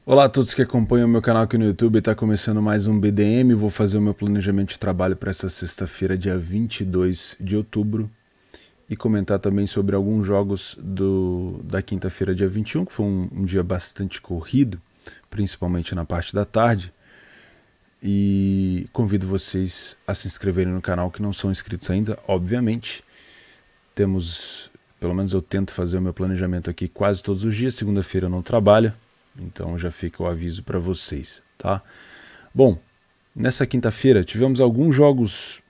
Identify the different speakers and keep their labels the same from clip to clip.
Speaker 1: Olá a todos que acompanham o meu canal aqui no YouTube, está começando mais um BDM, vou fazer o meu planejamento de trabalho para essa sexta-feira, dia 22 de outubro, e comentar também sobre alguns jogos da quinta-feira, dia 21, que foi um dia bastante corrido, principalmente na parte da tarde, e convido vocês a se inscreverem no canal que não são inscritos ainda, obviamente. Pelo menos eu tento fazer o meu planejamento aqui quase todos os dias, segunda-feira eu não trabalho, então já fica o aviso para vocês, tá? Bom, nessa quinta-feira tivemos alguns jogos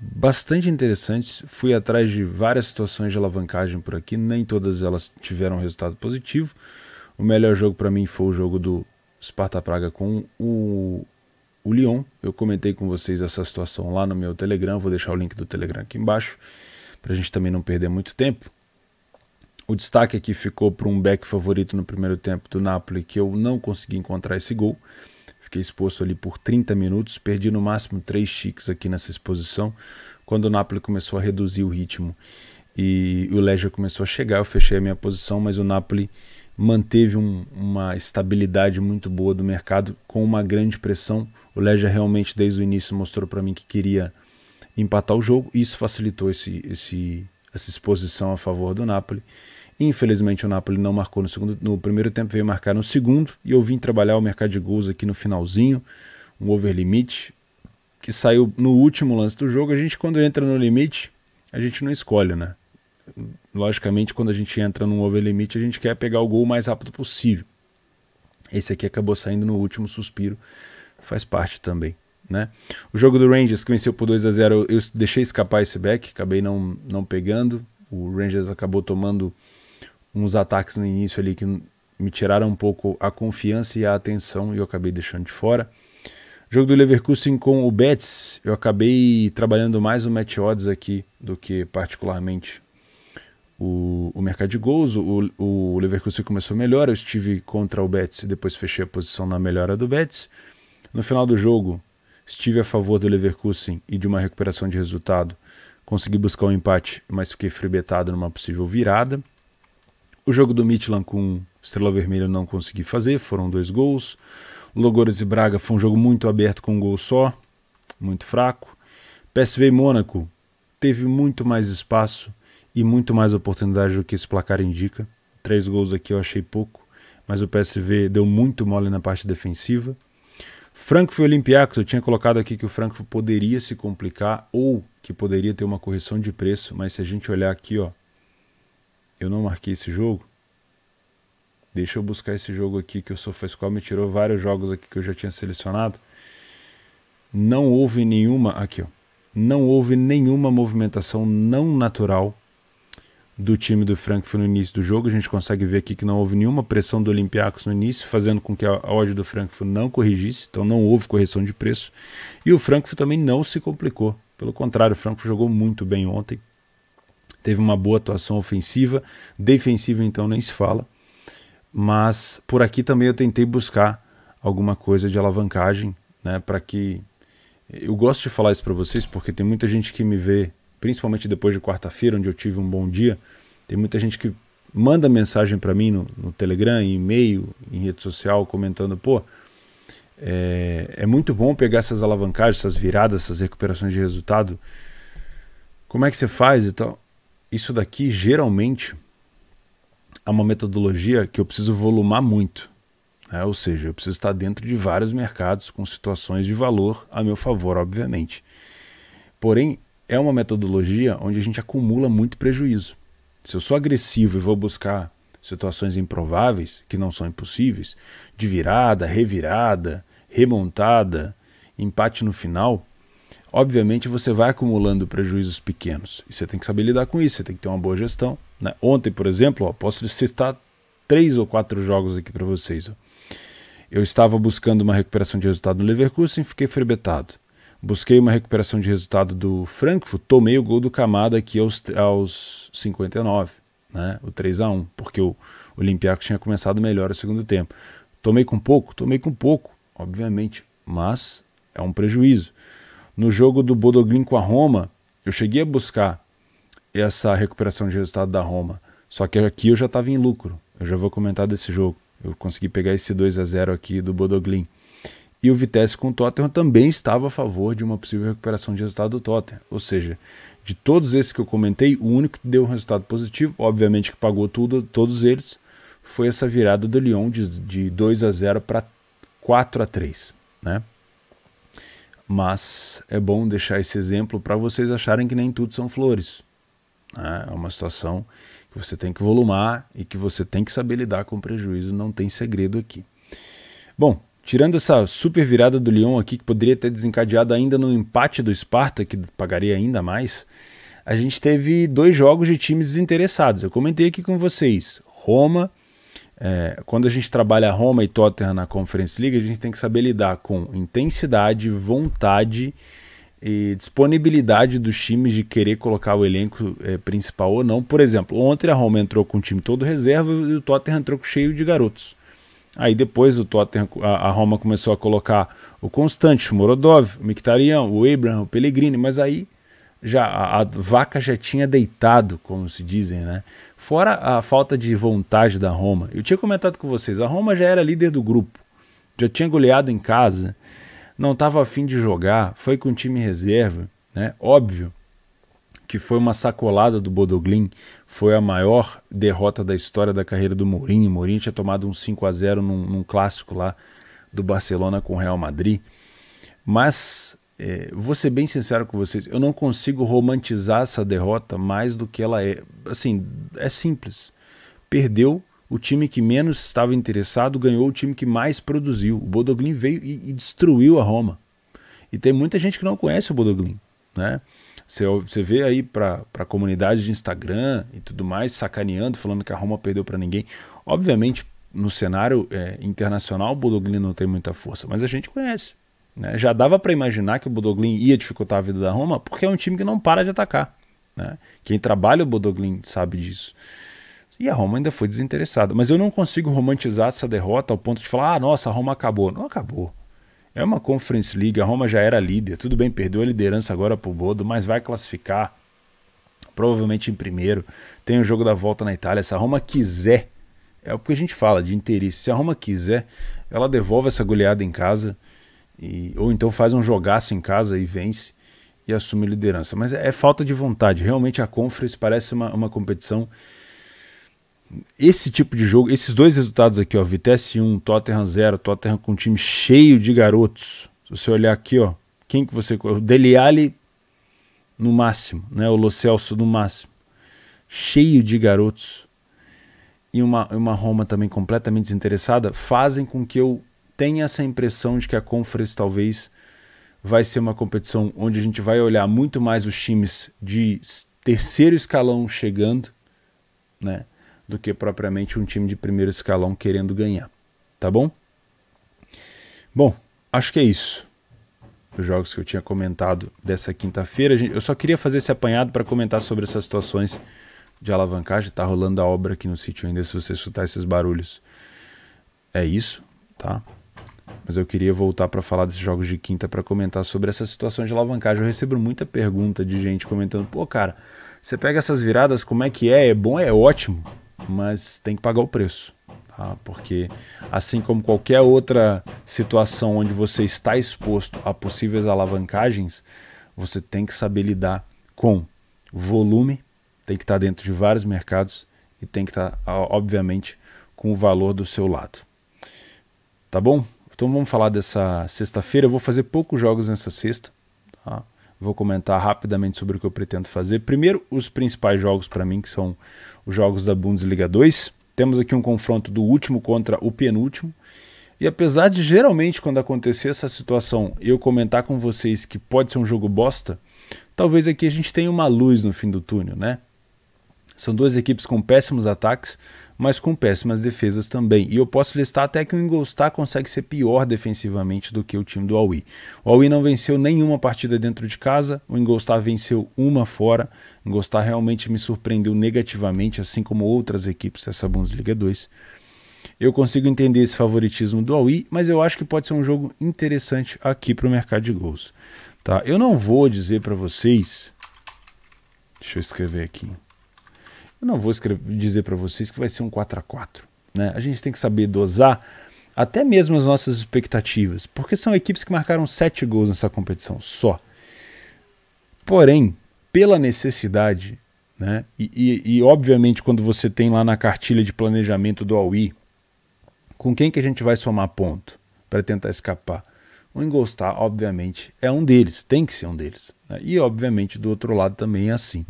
Speaker 1: bastante interessantes. Fui atrás de várias situações de alavancagem por aqui, nem todas elas tiveram resultado positivo. O melhor jogo para mim foi o jogo do Sparta Praga com o Lyon. Eu comentei com vocês essa situação lá no meu Telegram, vou deixar o link do Telegram aqui embaixo, para a gente também não perder muito tempo. O destaque aqui ficou para um back favorito no primeiro tempo do Napoli, que eu não consegui encontrar esse gol. Fiquei exposto ali por 30 minutos, perdi no máximo 3 tiques aqui nessa exposição. Quando o Napoli começou a reduzir o ritmo e o Legia começou a chegar, eu fechei a minha posição, mas o Napoli manteve uma estabilidade muito boa do mercado, com uma grande pressão. O Legia realmente desde o início mostrou para mim que queria empatar o jogo, e isso facilitou essa exposição a favor do Napoli. Infelizmente o Napoli não marcou no primeiro tempo, veio marcar no segundo, e eu vim trabalhar o mercado de gols aqui no finalzinho, um over limite, que saiu no último lance do jogo. A gente, quando entra no limite, a gente não escolhe, né? Logicamente, quando a gente entra num over limite, a gente quer pegar o gol o mais rápido possível. Esse aqui acabou saindo no último suspiro, faz parte também, né? O jogo do Rangers, que venceu por 2-0, eu deixei escapar esse back, acabei não pegando. O Rangers acabou tomando uns ataques no início ali que me tiraram um pouco a confiança e a atenção, e eu acabei deixando de fora. Jogo do Leverkusen com o Betis, eu acabei trabalhando mais o match odds aqui do que particularmente o mercado de gols. O Leverkusen começou melhor, eu estive contra o Betis e depois fechei a posição na melhora do Betis. No final do jogo, estive a favor do Leverkusen e de uma recuperação de resultado. Consegui buscar um empate, mas fiquei fribetado numa possível virada. O jogo do Midtjylland com Estrela Vermelha eu não consegui fazer, foram 2 gols. Ludogorets e Braga foi um jogo muito aberto com um gol só, muito fraco. PSV e Mônaco teve muito mais espaço e muito mais oportunidade do que esse placar indica. 3 gols aqui eu achei pouco, mas o PSV deu muito mole na parte defensiva. Frankfurt e Olympiacos, eu tinha colocado aqui que o Frankfurt poderia se complicar ou que poderia ter uma correção de preço, mas se a gente olhar aqui, ó, eu não marquei esse jogo. Deixa eu buscar esse jogo aqui, que o SofaScore me tirou vários jogos aqui que eu já tinha selecionado. Não houve nenhuma, aqui ó, não houve nenhuma movimentação não natural do time do Frankfurt no início do jogo. A gente consegue ver aqui que não houve nenhuma pressão do Olympiacos no início, fazendo com que a odd do Frankfurt não corrigisse, então não houve correção de preço. E o Frankfurt também não se complicou, pelo contrário, o Frankfurt jogou muito bem ontem, teve uma boa atuação ofensiva, defensiva então nem se fala, mas por aqui também eu tentei buscar alguma coisa de alavancagem, né, para que... Eu gosto de falar isso para vocês porque tem muita gente que me vê, principalmente depois de quarta-feira, onde eu tive um bom dia, tem muita gente que manda mensagem para mim no Telegram, em e-mail, em rede social, comentando, pô, é muito bom pegar essas alavancagens, essas viradas, essas recuperações de resultado, como é que você faz e tal? Isso daqui, geralmente, é uma metodologia que eu preciso volumar muito, né? Ou seja, eu preciso estar dentro de vários mercados com situações de valor a meu favor, obviamente. Porém, é uma metodologia onde a gente acumula muito prejuízo. Se eu sou agressivo e vou buscar situações improváveis, que não são impossíveis, de virada, revirada, remontada, empate no final, obviamente você vai acumulando prejuízos pequenos. E você tem que saber lidar com isso, você tem que ter uma boa gestão, né? Ontem, por exemplo, ó, posso citar 3 ou 4 jogos aqui para vocês. Ó. Eu estava buscando uma recuperação de resultado no Leverkusen, fiquei fribetado. Busquei uma recuperação de resultado do Frankfurt, tomei o gol do Kamada aqui aos 59, né? O 3-1, porque o Olympiacos tinha começado melhor o segundo tempo. Tomei com pouco, obviamente, mas é um prejuízo. No jogo do Bodo Glimt com a Roma, eu cheguei a buscar essa recuperação de resultado da Roma, só que aqui eu já estava em lucro, eu já vou comentar desse jogo. Eu consegui pegar esse 2-0 aqui do Bodø/Glimt. E o Vitesse com o Tottenham também estava a favor de uma possível recuperação de resultado do Tottenham. Ou seja, de todos esses que eu comentei, o único que deu um resultado positivo, obviamente que pagou tudo, todos eles, foi essa virada do Lyon de 2-0 para 4-3, né? Mas é bom deixar esse exemplo para vocês acharem que nem tudo são flores, né? É uma situação que você tem que volumar e que você tem que saber lidar com o prejuízo, não tem segredo aqui. Bom, tirando essa super virada do Lyon aqui, que poderia ter desencadeado ainda no empate do Sparta, que pagaria ainda mais, a gente teve 2 jogos de times desinteressados. Eu comentei aqui com vocês, Roma, quando a gente trabalha Roma e Tottenham na Conference League, a gente tem que saber lidar com intensidade, vontade e disponibilidade dos times de querer colocar o elenco principal ou não. Por exemplo, ontem a Roma entrou com o time todo reserva e o Tottenham entrou cheio de garotos. Aí depois a Roma começou a colocar o Constante, o Morodov, o Mkhitaryan, o Abraham, o Pellegrini, mas aí já a vaca já tinha deitado, como se dizem, né? Fora a falta de vontade da Roma. Eu tinha comentado com vocês, a Roma já era líder do grupo, já tinha goleado em casa, não estava a fim de jogar, foi com o time reserva, né? Óbvio que foi uma sacolada do Bodø/Glimt, foi a maior derrota da história da carreira do Mourinho. O Mourinho tinha tomado um 5-0 num clássico lá do Barcelona com o Real Madrid. Mas, vou ser bem sincero com vocês, eu não consigo romantizar essa derrota mais do que ela é. Assim, é simples. Perdeu o time que menos estava interessado, ganhou o time que mais produziu. O Bodø/Glimt veio e destruiu a Roma. E tem muita gente que não conhece o Bodø/Glimt, né? Você vê aí para a comunidade de Instagram e tudo mais, sacaneando, falando que a Roma perdeu para ninguém. Obviamente, no cenário internacional, o Bodø/Glimt não tem muita força, mas a gente conhece, né? Já dava para imaginar que o Bodø/Glimt ia dificultar a vida da Roma, porque é um time que não para de atacar, né? Quem trabalha o Bodø/Glimt sabe disso. E a Roma ainda foi desinteressada. Mas eu não consigo romantizar essa derrota ao ponto de falar, ah, nossa, a Roma acabou. Não acabou. É uma Conference League, a Roma já era líder, tudo bem, perdeu a liderança agora para o Bodo, mas vai classificar, provavelmente em primeiro, tem o jogo da volta na Itália. Se a Roma quiser, é o que a gente fala de interesse, se a Roma quiser, ela devolve essa goleada em casa, ou então faz um jogaço em casa e vence e assume a liderança. Mas é falta de vontade, realmente a Conference parece uma competição. Esse tipo de jogo, esses 2 resultados aqui, ó, Vitesse 1, Tottenham 0, Tottenham com um time cheio de garotos. Se você olhar aqui, ó, quem que você... O Dele Alli no máximo, né? O Lo Celso no máximo. Cheio de garotos. E uma Roma também completamente desinteressada, fazem com que eu tenha essa impressão de que a Conference talvez vai ser uma competição onde a gente vai olhar muito mais os times de terceiro escalão chegando, né, do que propriamente um time de primeiro escalão querendo ganhar, tá bom? Bom, acho que é isso. Os jogos que eu tinha comentado dessa quinta-feira, eu só queria fazer esse apanhado para comentar sobre essas situações de alavancagem. Tá rolando a obra aqui no sítio ainda, se você escutar esses barulhos. É isso, tá? Mas eu queria voltar para falar desses jogos de quinta para comentar sobre essas situações de alavancagem. Eu recebo muita pergunta de gente comentando, pô, cara, você pega essas viradas, como é que é? É bom, é ótimo, mas tem que pagar o preço, tá? Porque assim como qualquer outra situação onde você está exposto a possíveis alavancagens, você tem que saber lidar com volume, tem que estar dentro de vários mercados e tem que estar, obviamente, com o valor do seu lado. Tá bom? Então vamos falar dessa sexta-feira. Eu vou fazer poucos jogos nessa sexta, tá? Vou comentar rapidamente sobre o que eu pretendo fazer. Primeiro, os principais jogos para mim, que são os jogos da Bundesliga 2. Temos aqui um confronto do último contra o penúltimo. E apesar de geralmente quando acontecer essa situação eu comentar com vocês que pode ser um jogo bosta, talvez aqui a gente tenha uma luz no fim do túnel, né? São 2 equipes com péssimos ataques, mas com péssimas defesas também. E eu posso listar até que o Ingolstadt consegue ser pior defensivamente do que o time do Aue. O Aue não venceu nenhuma partida dentro de casa, o Ingolstadt venceu uma fora. O Ingolstadt realmente me surpreendeu negativamente, assim como outras equipes dessa Bundesliga 2. Eu consigo entender esse favoritismo do Aue, mas eu acho que pode ser um jogo interessante aqui para o mercado de gols. Tá? Eu não vou dizer para vocês... Deixa eu escrever aqui. Eu não vou dizer para vocês que vai ser um 4-4. né? A gente tem que saber dosar até mesmo as nossas expectativas, porque são equipes que marcaram 7 gols nessa competição só. Porém, pela necessidade, né? E obviamente quando você tem lá na cartilha de planejamento do Aui, com quem que a gente vai somar ponto para tentar escapar? O Ingolstadt, obviamente, é um deles, tem que ser um deles, né? E obviamente do outro lado também é assim.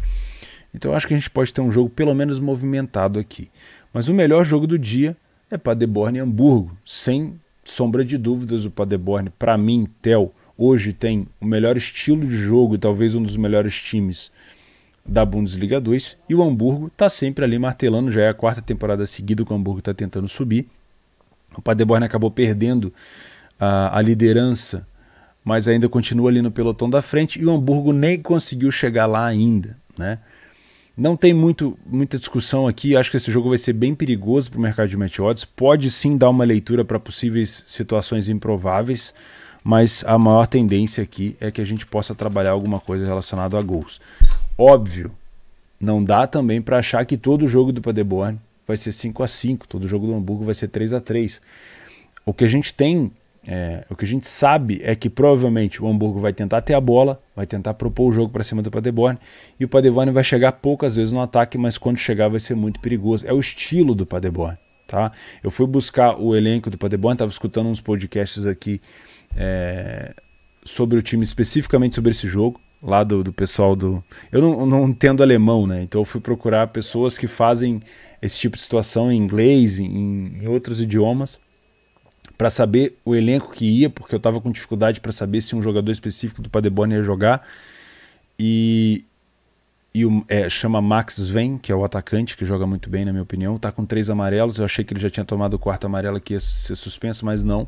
Speaker 1: Então eu acho que a gente pode ter um jogo pelo menos movimentado aqui. Mas o melhor jogo do dia é Paderborn e Hamburgo, sem sombra de dúvidas. O Paderborn, para mim, Theo, hoje tem o melhor estilo de jogo e talvez um dos melhores times da Bundesliga 2, e o Hamburgo está sempre ali martelando, já é a 4ª temporada seguida que o Hamburgo está tentando subir. O Paderborn acabou perdendo a liderança, mas ainda continua ali no pelotão da frente, e o Hamburgo nem conseguiu chegar lá ainda, né? Não tem muita discussão aqui, acho que esse jogo vai ser bem perigoso para o mercado de match odds, pode sim dar uma leitura para possíveis situações improváveis, mas a maior tendência aqui é que a gente possa trabalhar alguma coisa relacionada a gols. Óbvio, não dá também para achar que todo jogo do Paderborn vai ser 5-5, todo jogo do Hamburgo vai ser 3-3. O que a gente tem, o que a gente sabe é que provavelmente o Hamburgo vai tentar ter a bola, vai tentar propor o jogo para cima do Paderborn, e o Paderborn vai chegar poucas vezes no ataque, mas quando chegar vai ser muito perigoso. É o estilo do Paderborn, tá? Eu fui buscar o elenco do Paderborn, estava escutando uns podcasts aqui sobre o time, especificamente sobre esse jogo, lá do pessoal do... Eu não entendo alemão, né? Então eu fui procurar pessoas que fazem esse tipo de situação em inglês, em outros idiomas, para saber o elenco que ia, porque eu estava com dificuldade para saber se um jogador específico do Paderborn ia jogar. Chama Max Sven, que é o atacante, que joga muito bem, na minha opinião. Está com 3 amarelos, eu achei que ele já tinha tomado o 4º amarelo, que ia ser suspenso, mas não.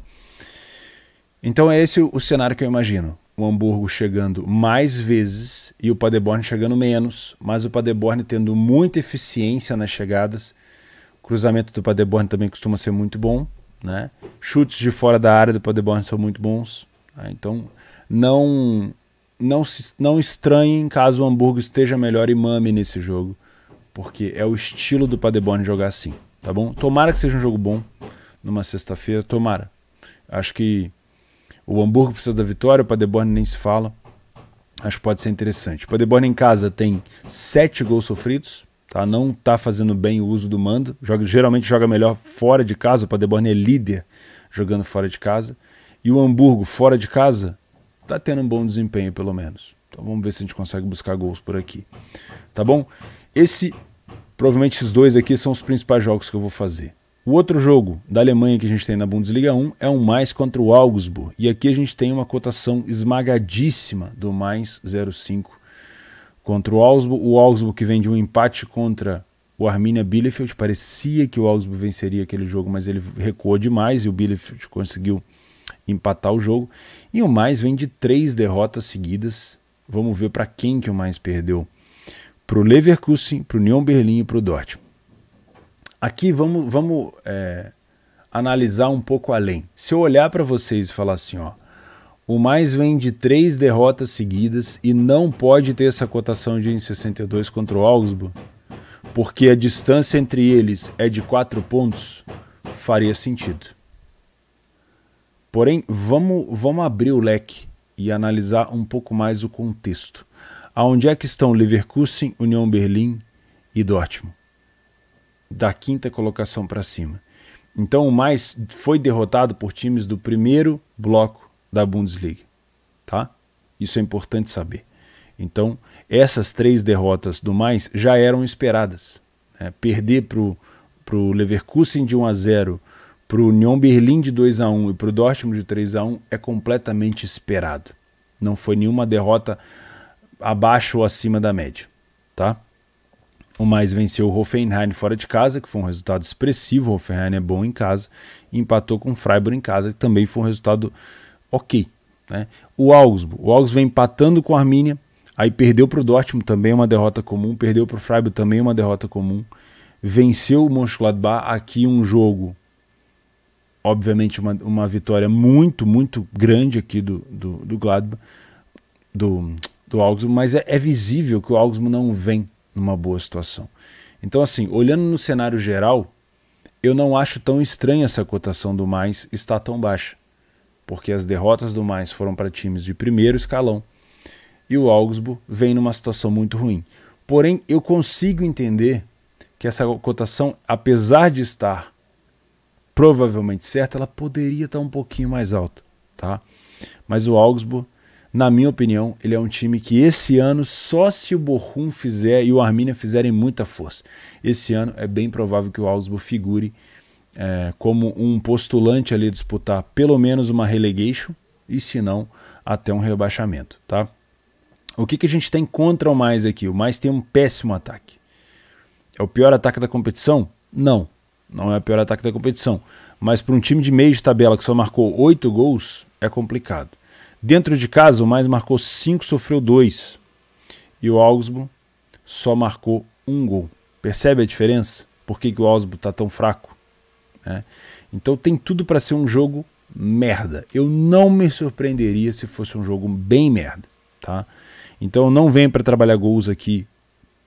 Speaker 1: Então é esse o cenário que eu imagino. O Hamburgo chegando mais vezes e o Paderborn chegando menos, mas o Paderborn tendo muita eficiência nas chegadas. O cruzamento do Paderborn também costuma ser muito bom, né? Chutes de fora da área do Paderborn são muito bons, né? Então não estranhem caso o Hamburgo esteja melhor e mame nesse jogo, porque é o estilo do Paderborn jogar assim, tá bom? Tomara que seja um jogo bom numa sexta-feira, tomara. Acho que o Hamburgo precisa da vitória, o Paderborn nem se fala. Acho que pode ser interessante. O Paderborn em casa tem 7 gols sofridos, tá? Não está fazendo bem o uso do mando. Geralmente joga melhor fora de casa. O Paderborn é líder jogando fora de casa. E o Hamburgo, fora de casa, está tendo um bom desempenho, pelo menos. Então vamos ver se a gente consegue buscar gols por aqui. Tá bom? Provavelmente esses dois aqui são os principais jogos que eu vou fazer. O outro jogo da Alemanha que a gente tem na Bundesliga 1 é um mais contra o Augsburg. E aqui a gente tem uma cotação esmagadíssima do mais 0,5 contra o Augsburg. O Augsburg que vem de um empate contra o Arminia Bielefeld. Parecia que o Augsburg venceria aquele jogo, mas ele recuou demais e o Bielefeld conseguiu empatar o jogo. E o mais vem de 3 derrotas seguidas. Vamos ver para quem que o mais perdeu. Para o Leverkusen, para o Union Berlin e para o Dortmund. Aqui vamos analisar um pouco além. Se eu olhar para vocês e falar assim, ó, o mais vem de 3 derrotas seguidas e não pode ter essa cotação de 1,62 contra o Augsburg, porque a distância entre eles é de 4 pontos, faria sentido. Porém, vamos abrir o leque e analisar um pouco mais o contexto. Aonde é que estão Leverkusen, Union Berlin e Dortmund? Da 5ª colocação para cima. Então o mais foi derrotado por times do primeiro bloco da Bundesliga, tá? Isso é importante saber. Então essas 3 derrotas do mais já eram esperadas, né? Perder para o Leverkusen de 1-0, para o Union Berlin de 2-1 e para o Dortmund de 3-1 é completamente esperado. Não foi nenhuma derrota abaixo ou acima da média, tá? O mais venceu o Hoffenheim fora de casa, que foi um resultado expressivo. O Hoffenheim é bom em casa. E empatou com o Freiburg em casa, que também foi um resultado ok, né? O Augsburg vem empatando com a Arminia, aí perdeu para o Dortmund, também uma derrota comum. Perdeu para o Freiburg, também uma derrota comum. Venceu o Mönchengladbach, aqui um jogo, obviamente uma vitória muito, muito grande aqui do Gladbach, do Augsburg, mas é visível que o Augsburg não vem numa boa situação. Então assim, olhando no cenário geral, eu não acho tão estranha essa cotação do mais estar tão baixa, porque as derrotas do mais foram para times de primeiro escalão e o Augsburg vem numa situação muito ruim. Porém, eu consigo entender que essa cotação, apesar de estar provavelmente certa, ela poderia estar um pouquinho mais alta, tá? Mas o Augsburg, na minha opinião, ele é um time que esse ano, só se o Bochum fizer e o Arminia fizerem muita força, esse ano é bem provável que o Augsburg figure como um postulante ali a disputar pelo menos uma relegation e, se não, até um rebaixamento, tá? O que a gente tem contra o mais aqui? O mais tem um péssimo ataque. É o pior ataque da competição? Não, não é o pior ataque da competição. Mas para um time de meio de tabela que só marcou 8 gols, é complicado. Dentro de casa, o mais marcou 5, sofreu 2. E o Augsburg só marcou 1 gol. Percebe a diferença? Por que o Augsburg está tão fraco? Então tem tudo para ser um jogo merda. Eu não me surpreenderia se fosse um jogo bem merda, tá? Então eu não venho para trabalhar gols aqui,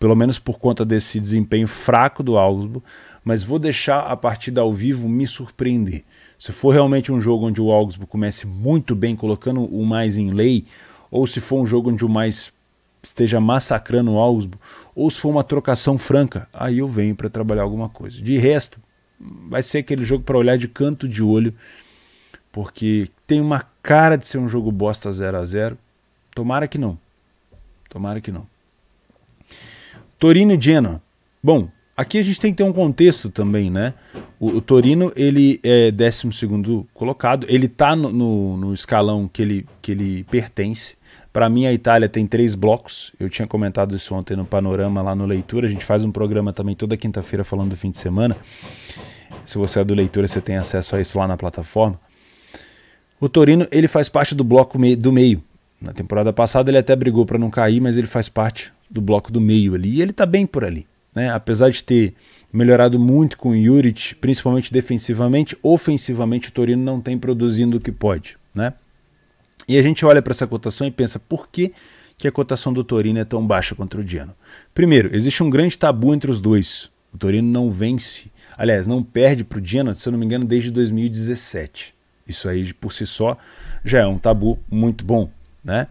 Speaker 1: pelo menos por conta desse desempenho fraco do Augsburg, mas vou deixar a partida ao vivo me surpreender. Se for realmente um jogo onde o Augsburg comece muito bem, colocando o mais em lei, ou se for um jogo onde o mais esteja massacrando o Augsburg, ou se for uma trocação franca, aí eu venho para trabalhar alguma coisa. De resto, vai ser aquele jogo para olhar de canto de olho, porque tem uma cara de ser um jogo bosta 0-0. Tomara que não. Tomara que não. Torino e Genoa. Bom, aqui a gente tem que ter um contexto também, né? O Torino, ele é 12º colocado, ele está no escalão que ele pertence. Para mim, a Itália tem 3 blocos, eu tinha comentado isso ontem no Panorama, lá no Leitura, a gente faz um programa também toda quinta-feira falando do fim de semana. Se você é do Leitura, você tem acesso a isso lá na plataforma. O Torino, ele faz parte do bloco do meio. Na temporada passada ele até brigou para não cair, mas ele faz parte do bloco do meio ali. E ele está bem por ali, né? Apesar de ter melhorado muito com o Juric, principalmente defensivamente, ofensivamente o Torino não tem produzindo o que pode, né? E a gente olha para essa cotação e pensa, por que a cotação do Torino é tão baixa contra o Genoa? Primeiro, existe um grande tabu entre os dois. O Torino não vence, aliás, não perde para o Genoa, se eu não me engano, desde 2017. Isso aí, por si só, já é um tabu muito bom, né?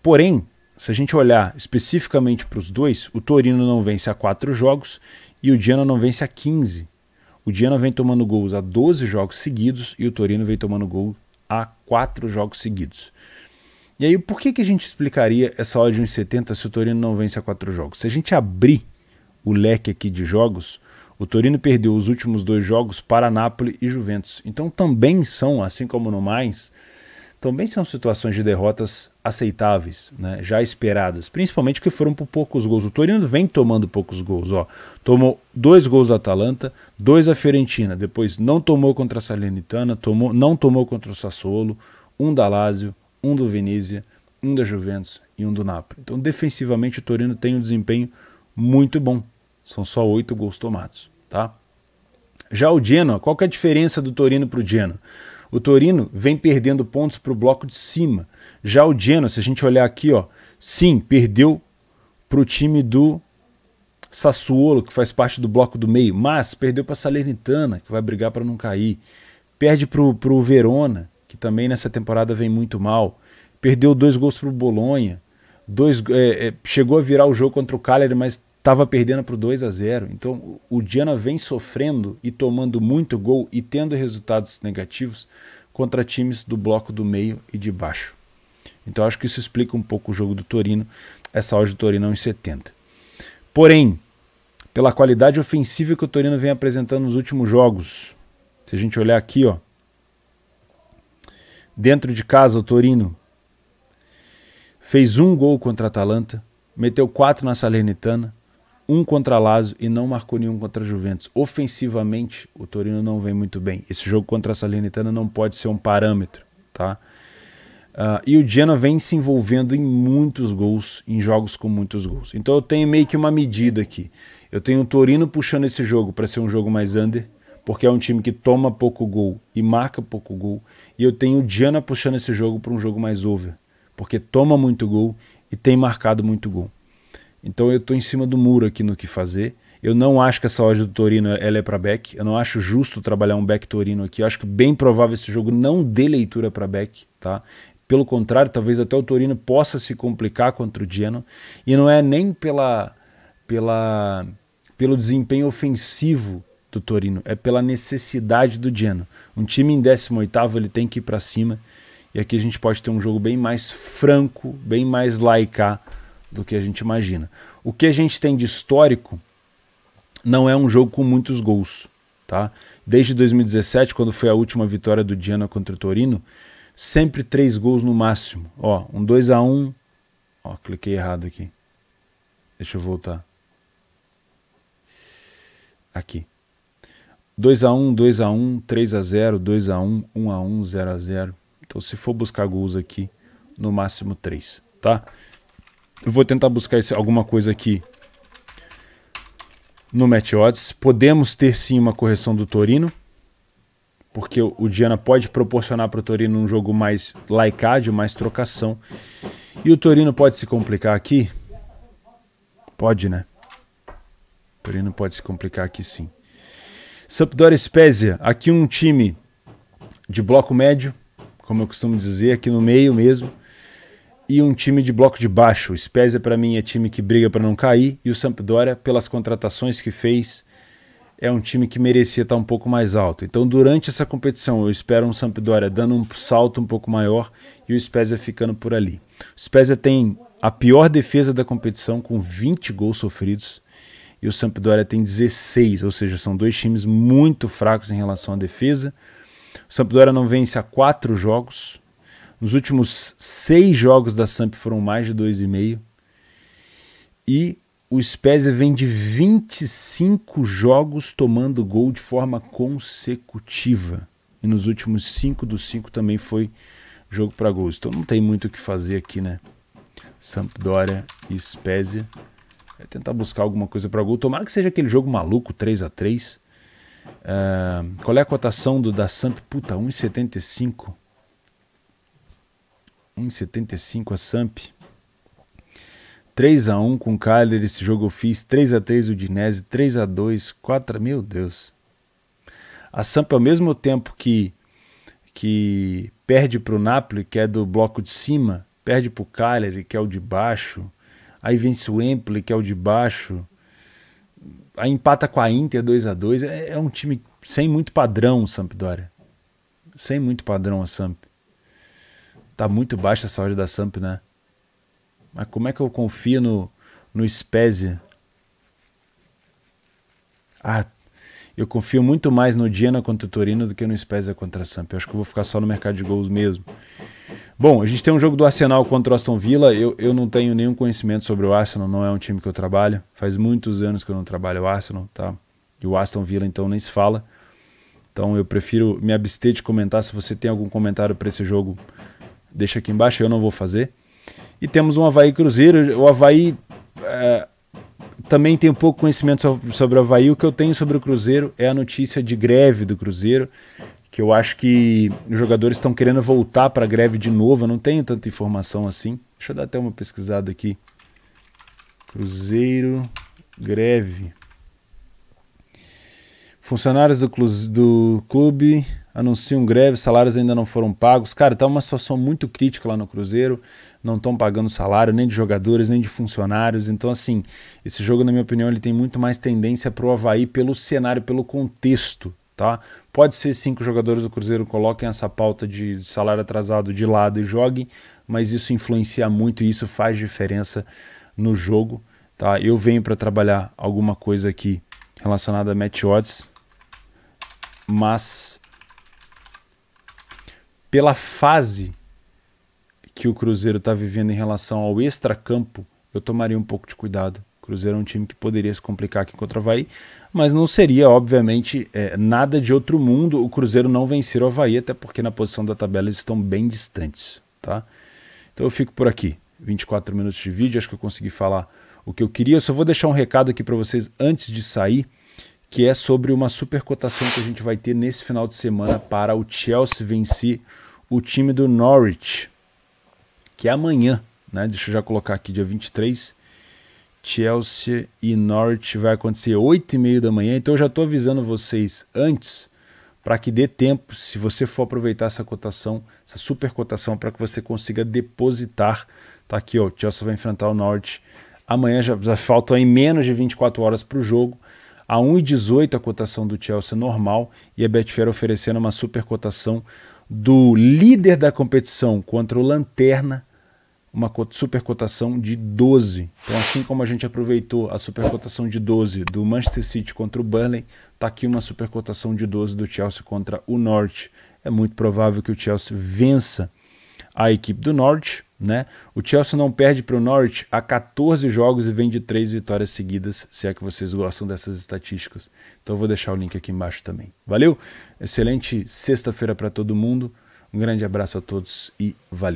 Speaker 1: Porém, se a gente olhar especificamente para os dois, o Torino não vence há 4 jogos e o Genoa não vence há 15. O Genoa vem tomando gols há 12 jogos seguidos e o Torino vem tomando gol há 4 jogos seguidos. E aí, por que a gente explicaria essa odd de 1,70 se o Torino não vence há 4 jogos? Se a gente abrir o leque aqui de jogos, o Torino perdeu os últimos 2 jogos para Napoli e Juventus. Então também são, assim como no mais, também são situações de derrotas aceitáveis, né, já esperadas, principalmente porque foram por poucos gols. O Torino vem tomando poucos gols, ó. Tomou 2 gols da Atalanta, 2 da Fiorentina, depois não tomou contra a Salernitana, não tomou contra o Sassuolo, 1 da Lazio, 1 do Venezia, 1 da Juventus e 1 do Napoli. Então defensivamente o Torino tem um desempenho muito bom, são só 8 gols tomados, tá? Já o Genoa, qual que é a diferença do Torino para o Genoa? O Torino vem perdendo pontos para o bloco de cima. Já o Genoa, se a gente olhar aqui, ó, sim, perdeu para o time do Sassuolo, que faz parte do bloco do meio, mas perdeu para a Salernitana, que vai brigar para não cair. Perde para o Verona, que também nessa temporada vem muito mal. Perdeu 2 gols para o Bolonha. Chegou a virar o jogo contra o Cagliari, mas estava perdendo por 2-0. Então o Genoa vem sofrendo e tomando muito gol e tendo resultados negativos contra times do bloco do meio e de baixo. Então acho que isso explica um pouco o jogo do Torino, essa odd do Torino é 1,70. Porém, pela qualidade ofensiva que o Torino vem apresentando nos últimos jogos, se a gente olhar aqui, ó, dentro de casa o Torino fez 1 gol contra a Atalanta, meteu 4 na Salernitana, 1 contra a Lazio e não marcou nenhum contra a Juventus. Ofensivamente, o Torino não vem muito bem. Esse jogo contra a Salernitana não pode ser um parâmetro, tá? E o Genoa vem se envolvendo em muitos gols, em jogos com muitos gols. Então eu tenho meio que uma medida aqui. Eu tenho o Torino puxando esse jogo para ser um jogo mais under, porque é um time que toma pouco gol e marca pouco gol. E eu tenho o Genoa puxando esse jogo para um jogo mais over, porque toma muito gol e tem marcado muito gol. Então eu estou em cima do muro aqui no que fazer. Eu não acho que essa odd do Torino ela é para back. Eu não acho justo trabalhar um back Torino aqui. Eu acho que bem provável esse jogo não dê leitura para back, tá? Pelo contrário, talvez até o Torino possa se complicar contra o Genoa. E não é nem pelo desempenho ofensivo do Torino, é pela necessidade do Genoa. Um time em 18º ele tem que ir para cima. E aqui a gente pode ter um jogo bem mais franco, bem mais laica do que a gente imagina. O que a gente tem de histórico não é um jogo com muitos gols, tá? Desde 2017, quando foi a última vitória do Genoa contra o Torino, sempre 3 gols no máximo. Ó, um 2-1. Ó, cliquei errado aqui. Deixa eu voltar. Aqui. 2-1, 2-1, 3-0, 2-1, 1-1, 0-0. Então, se for buscar gols aqui, no máximo 3, tá? Eu vou tentar buscar alguma coisa aqui no Match Odds. Podemos ter sim uma correção do Torino, porque o Genoa pode proporcionar para o Torino um jogo mais laicade, mais trocação. E o Torino pode se complicar aqui? Pode, né? O Torino pode se complicar aqui sim. Sampdoria Spezia, aqui um time de bloco médio, como eu costumo dizer, aqui no meio mesmo, e um time de bloco de baixo. O Spezia para mim é time que briga para não cair, e o Sampdoria, pelas contratações que fez, é um time que merecia estar um pouco mais alto. Então durante essa competição eu espero um Sampdoria dando um salto um pouco maior e o Spezia ficando por ali. O Spezia tem a pior defesa da competição, com 20 gols sofridos, e o Sampdoria tem 16, ou seja, são dois times muito fracos em relação à defesa. O Sampdoria não vence há 4 jogos. Nos últimos 6 jogos da Samp foram mais de 2,5. E o Spezia vem de 25 jogos tomando gol de forma consecutiva. E nos últimos 5 dos 5 também foi jogo para gols. Então não tem muito o que fazer aqui, né? Sampdoria e Spezia. É tentar buscar alguma coisa para gol. Tomara que seja aquele jogo maluco, 3-3. Qual é a cotação da Samp? Puta, 1,75. 1,75 a Samp. 3-1 com o Cagliari, esse jogo eu fiz. 3-3 o Udinese, 3-2, 4... Meu Deus. A Samp, ao mesmo tempo que perde para o Napoli, que é do bloco de cima, perde para o Cagliari, que é o de baixo, aí vence o Empoli, que é o de baixo, aí empata com a Inter 2-2. É um time sem muito padrão, o Sampdoria. Sem muito padrão a Samp. Tá muito baixa essa odd da Samp, né? Mas como é que eu confio no Spezia? Eu confio muito mais no Genoa contra o Torino do que no Spezia contra a Samp. Eu acho que eu vou ficar só no mercado de gols mesmo. Bom, a gente tem um jogo do Arsenal contra o Aston Villa. Eu não tenho nenhum conhecimento sobre o Arsenal, não é um time que eu trabalho. Faz muitos anos que eu não trabalho o Arsenal, tá? E o Aston Villa, então, nem se fala. Então eu prefiro me abster de comentar. Se você tem algum comentário para esse jogo, deixa aqui embaixo, eu não vou fazer. E temos um Avaí Cruzeiro. O Avaí também tem um pouco conhecimento sobre o Avaí. O que eu tenho sobre o Cruzeiro é a notícia de greve do Cruzeiro, que eu acho que os jogadores estão querendo voltar para a greve de novo. Eu não tenho tanta informação assim. Deixa eu dar até uma pesquisada aqui. Cruzeiro, greve. Funcionários do clube anunciam greve, salários ainda não foram pagos. Cara, tá uma situação muito crítica lá no Cruzeiro. Não estão pagando salário nem de jogadores, nem de funcionários. Então, assim, esse jogo, na minha opinião, ele tem muito mais tendência para o Avaí pelo cenário, pelo contexto, tá? Pode ser sim que os jogadores do Cruzeiro coloquem essa pauta de salário atrasado de lado e joguem, mas isso influencia muito e isso faz diferença no jogo, tá? Eu venho para trabalhar alguma coisa aqui relacionada a match odds, mas pela fase que o Cruzeiro está vivendo em relação ao extracampo, eu tomaria um pouco de cuidado. O Cruzeiro é um time que poderia se complicar aqui contra o Avaí, mas não seria, obviamente, nada de outro mundo o Cruzeiro não vencer o Avaí, até porque na posição da tabela eles estão bem distantes, tá? Então eu fico por aqui, 24 minutos de vídeo, acho que eu consegui falar o que eu queria. Eu só vou deixar um recado aqui para vocês antes de sair, que é sobre uma super cotação que a gente vai ter nesse final de semana para o Chelsea vencer o time do Norwich, que é amanhã, né? Deixa eu já colocar aqui dia 23, Chelsea e Norwich vai acontecer 8h30 da manhã, então eu já estou avisando vocês antes, para que dê tempo, se você for aproveitar essa cotação, essa super cotação, para que você consiga depositar. Tá aqui, ó, o Chelsea vai enfrentar o Norwich. Amanhã já faltam aí menos de 24 horas para o jogo. A 1,18 a cotação do Chelsea normal, e a Betfair oferecendo uma super cotação do líder da competição contra o Lanterna, uma super cotação de 12. Então, assim como a gente aproveitou a super cotação de 12 do Manchester City contra o Burnley, está aqui uma super cotação de 12 do Chelsea contra o Norwich. É muito provável que o Chelsea vença a equipe do Norwich, né? O Chelsea não perde para o Norwich há 14 jogos e vem de 3 vitórias seguidas, se é que vocês gostam dessas estatísticas. Então eu vou deixar o link aqui embaixo também. Valeu? Excelente sexta-feira para todo mundo. Um grande abraço a todos e valeu!